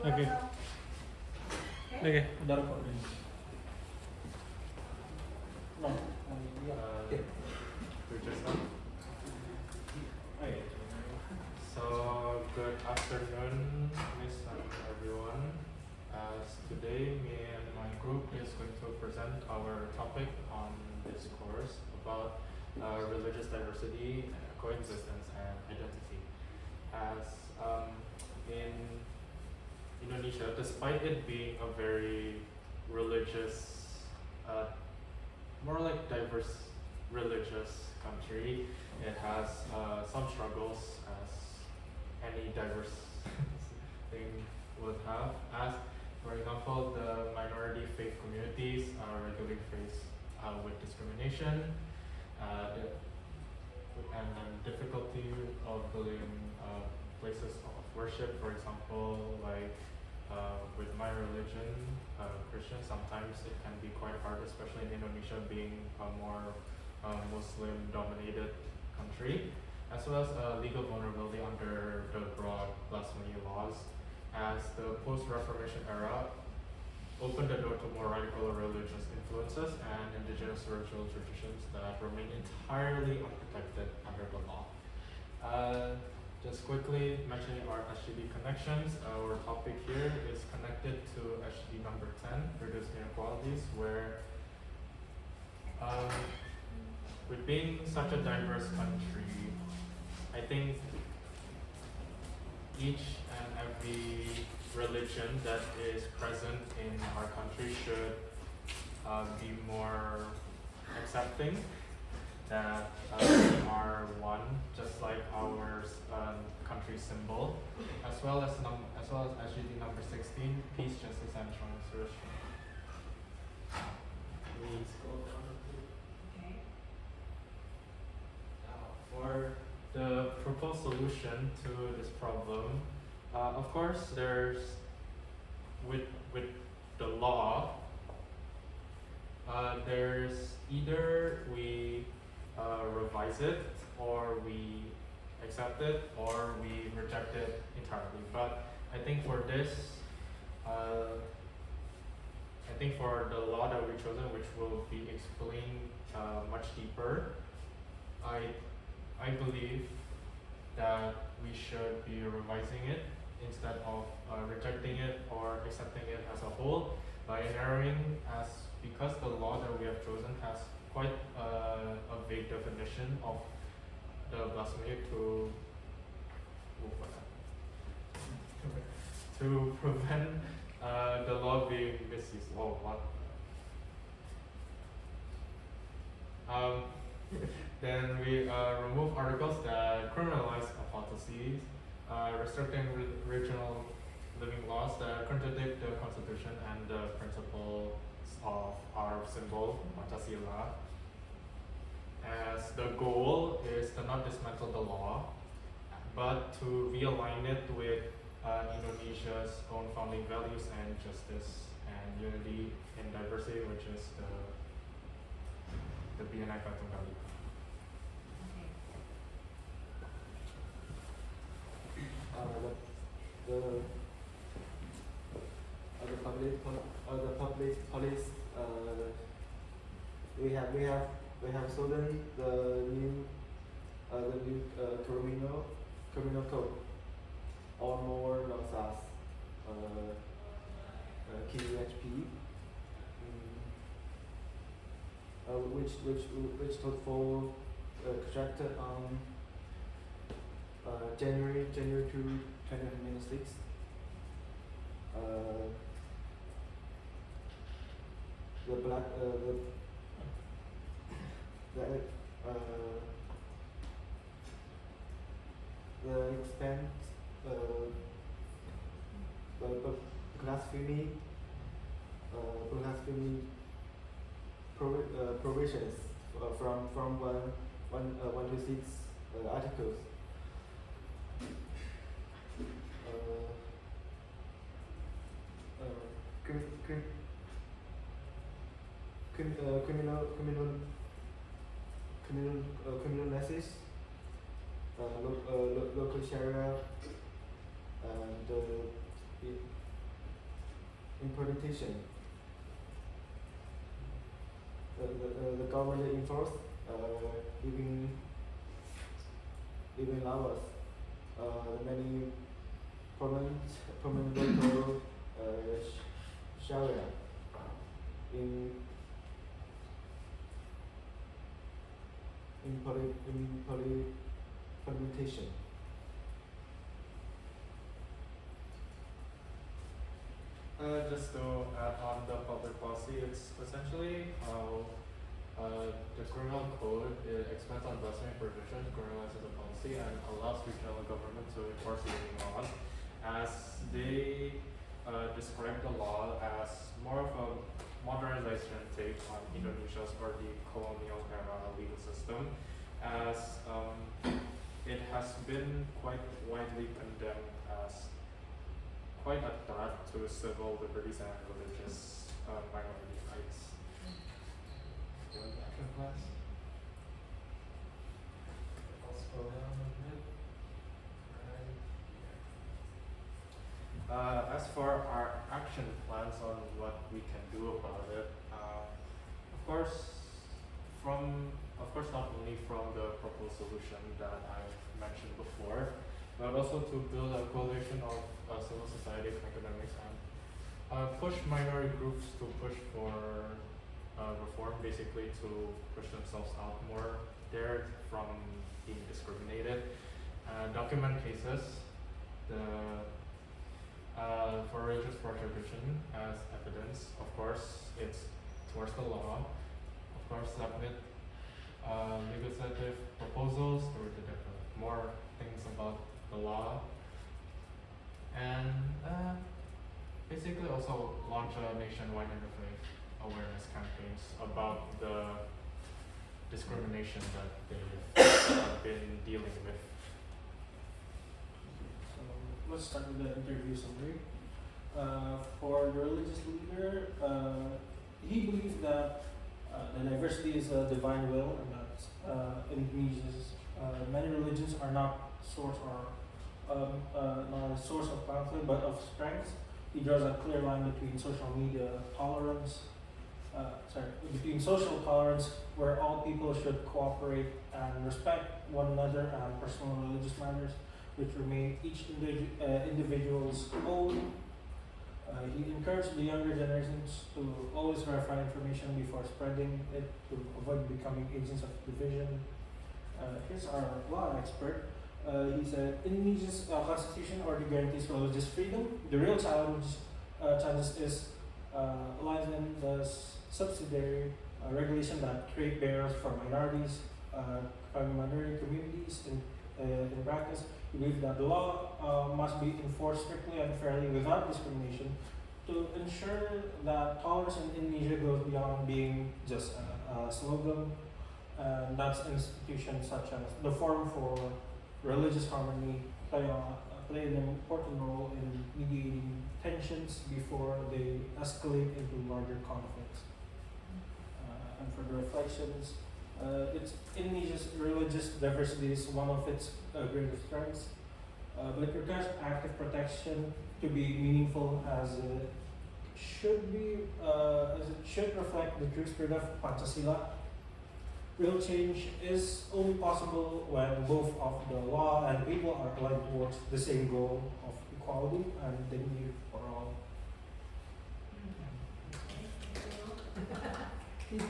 Oke, oke, udah recording. No, We just start. So, good afternoon, Miss and everyone. As today, me and my group is going to present our topic on this course about religious diversity, coexistence, and identity. As in Indonesia, despite it being a very religious, more like diverse religious country, it has some struggles as any diverse thing would have. As for example, the minority faith communities regularly face with discrimination and difficulty of building places of worship. For example, like with my religion, Christian, sometimes it can be quite hard, especially in Indonesia being a more Muslim-dominated country, as well as legal vulnerability under the broad blasphemy laws, as the post-Reformation era opened the door to more radical religious influences and indigenous spiritual traditions that remain entirely unprotected under the law. Just quickly mentioning our SGD connections, our topic here is connected to SGD number 10, Reduce Inequalities, where with being such a diverse country, I think each and every religion that is present in our country should be more accepting that we are one, just like our country symbol, as well as SGD number 16, peace, justice, and transformation. Please go down. Okay. For the proposed solution to this problem, of course, there's with the law. There's either we revise it, or we accept it, or we reject it entirely. But I think for this, I think for the law that we've chosen, which will be explained much deeper, I believe that we should be revising it instead of rejecting it or accepting it as a whole, by narrowing, as because the law that we have chosen has quite a vague definition of the blasphemy to prevent the law being misused. Oh, what? Then we remove articles that criminalize apostasy, restricting regional living laws that contradict the Constitution and the principles of our symbol, Pancasila. As the goal is to not dismantle the law, but to realign it with Indonesia's own founding values and justice and unity in diversity, which is the Bhinneka Tunggal Ika. The public police, we have chosen the new criminal code, or more known as KUHP, which took full contracted on January 2, 2026. The extent blasphemy provisions from 1 to 6 articles. Criminalizes local Sharia and implementation. The government enforce living laws. Many permanent local Sharia in implementation. Just to add on the public policy, it's essentially how the criminal code expands on blasphemy provisions, criminalizes the policy, and allows regional government to enforce living laws, as they describe the law as more of a modernization take on Indonesia's or the colonial era legal system, as it has been quite widely condemned as quite a threat to civil liberties and religious minority rights. Do you want the action plans? I'll scroll down a bit. Right here. As for our action plans on what we can do about it, of course, not only from the proposed solution that I've mentioned before, but also to build a coalition of civil society, academics, and push minority groups to push for reform, basically to push themselves out more there from being discriminated, document cases for religious prohibition as evidence. Of course, it's towards the law. Of course, submit legislative proposals to develop more things about the law, and basically also launch a nationwide interfaith awareness campaigns about the discrimination that they've been dealing with. So let's start with the interview summary. For the religious leader, he believes that the diversity is a divine will, and that Indonesia's many religions are not not a source of conflict but of strength. He draws a clear line between between social tolerance, where all people should cooperate and respect one another, and personal religious matters, which remain each individual's own. He encouraged the younger generations to always verify information before spreading it to avoid becoming agents of division. Here's our law expert. He said, Indonesia's constitution already guarantees religious freedom. The real challenge is license subsidiary regulation that create barriers for minorities, minority communities. In practice, we believe that the law must be enforced strictly and fairly without discrimination to ensure that tolerance in Indonesia goes beyond being just a slogan. And that's institutions such as the Forum for Religious Harmony play an important role in mediating tensions before they escalate into larger conflicts. And for the reflections, Indonesia's religious diversity is one of its greatest strengths, but it requires active protection to be meaningful, as it should reflect the true spirit of Pancasila. Real change is only possible when both of the law and people are aligned towards the same goal of equality and dignity for all. Thank you.